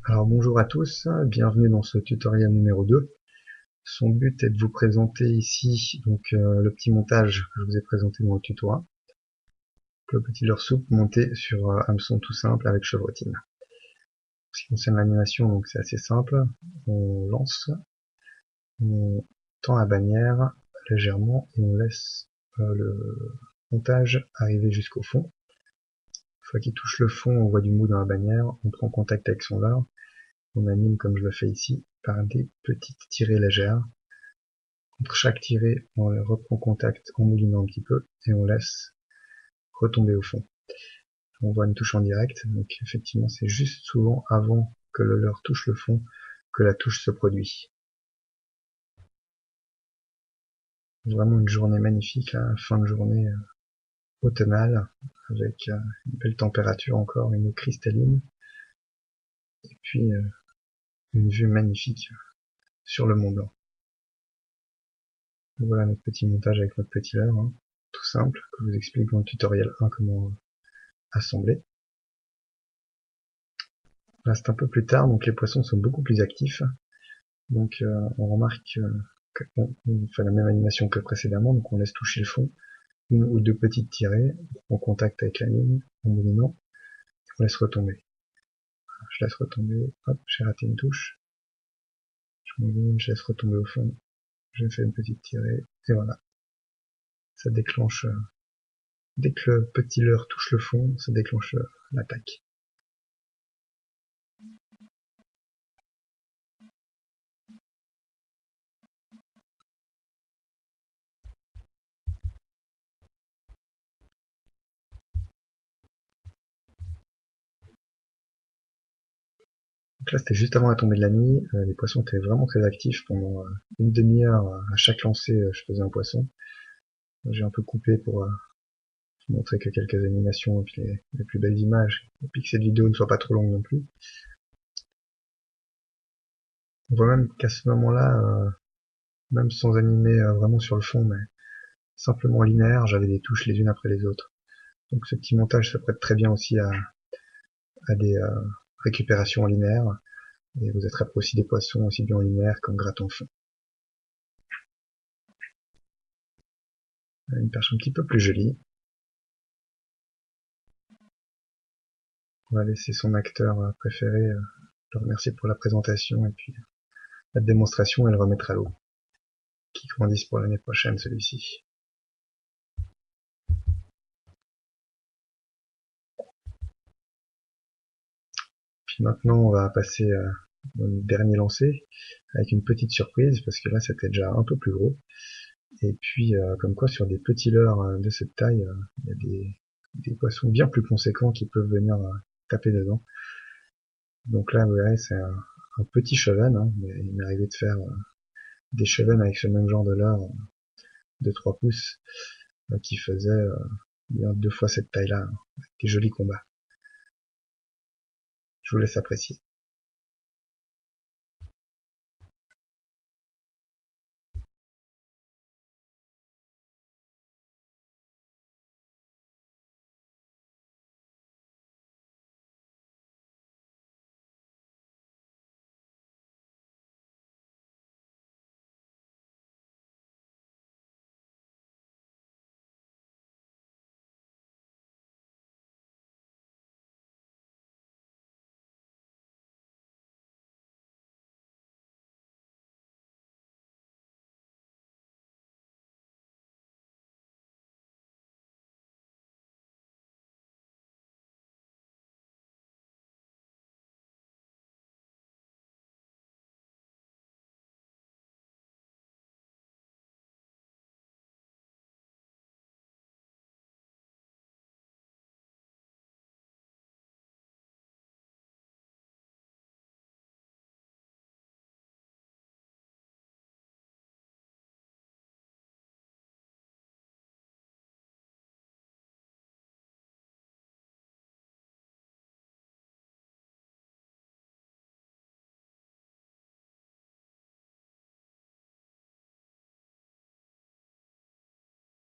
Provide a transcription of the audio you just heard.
Alors bonjour à tous, bienvenue dans ce tutoriel numéro 2. Son but est de vous présenter ici le petit montage que je vous ai présenté dans le tuto 1. Le petit leurre souple monté sur hameçon tout simple avec chevrotine. En ce qui concerne l'animation, donc c'est assez simple. On lance, on tend la bannière légèrement et on laisse le montage arriver jusqu'au fond. Une fois qu'il touche le fond, on voit du mou dans la bannière, on prend contact avec son leurre. On anime comme je le fais ici par des petites tirées légères. Entre chaque tirée, on reprend contact en moulinant un petit peu et on laisse retomber au fond. On voit une touche en direct, donc effectivement c'est juste souvent avant que le leurre touche le fond que la touche se produit. Vraiment une journée magnifique, là, fin de journée automnale, avec une belle température encore, une eau cristalline, et puis une vue magnifique sur le Mont Blanc. Voilà notre petit montage avec notre petit leurre, hein, tout simple, que je vous explique dans le tutoriel 1 comment assembler. Là c'est un peu plus tard, donc les poissons sont beaucoup plus actifs. Donc on remarque qu'on fait la même animation que précédemment, donc on laisse toucher le fond, une ou deux petites tirées, en contact avec la ligne, en moulinant, on laisse retomber. Je laisse retomber, hop, j'ai raté une touche, je mouline, je laisse retomber au fond, je fais une petite tirée, et voilà. Ça déclenche, dès que le petit leurre touche le fond, ça déclenche l'attaque. Donc là c'était juste avant la tombée de la nuit, les poissons étaient vraiment très actifs pendant une demi-heure, à chaque lancer je faisais un poisson. J'ai un peu coupé pour montrer que quelques animations et puis les plus belles images, et puis que cette vidéo ne soit pas trop longue non plus. On voit même qu'à ce moment-là, même sans animer vraiment sur le fond, mais simplement linéaire, j'avais des touches les unes après les autres. Donc ce petit montage se prête très bien aussi à des récupérations en linéaire, et vous attraperez aussi des poissons aussi bien en linéaire qu'en grattant fond. Une perche un petit peu plus jolie. On va laisser son acteur préféré le remercier pour la présentation et puis la démonstration et le remettre à l'eau. Qui grandisse pour l'année prochaine celui-ci. Puis maintenant on va passer au dernier lancer avec une petite surprise parce que là c'était déjà un peu plus gros. Et puis comme quoi sur des petits leurres de cette taille, il y a des poissons bien plus conséquents qui peuvent venir taper dedans. Donc là vous verrez c'est un petit cheven, hein, mais il m'est arrivé de faire des chevens avec ce même genre de leurre de 3 pouces qui faisait bien 2 fois cette taille là, hein, avec des jolis combats. Je vous laisse apprécier.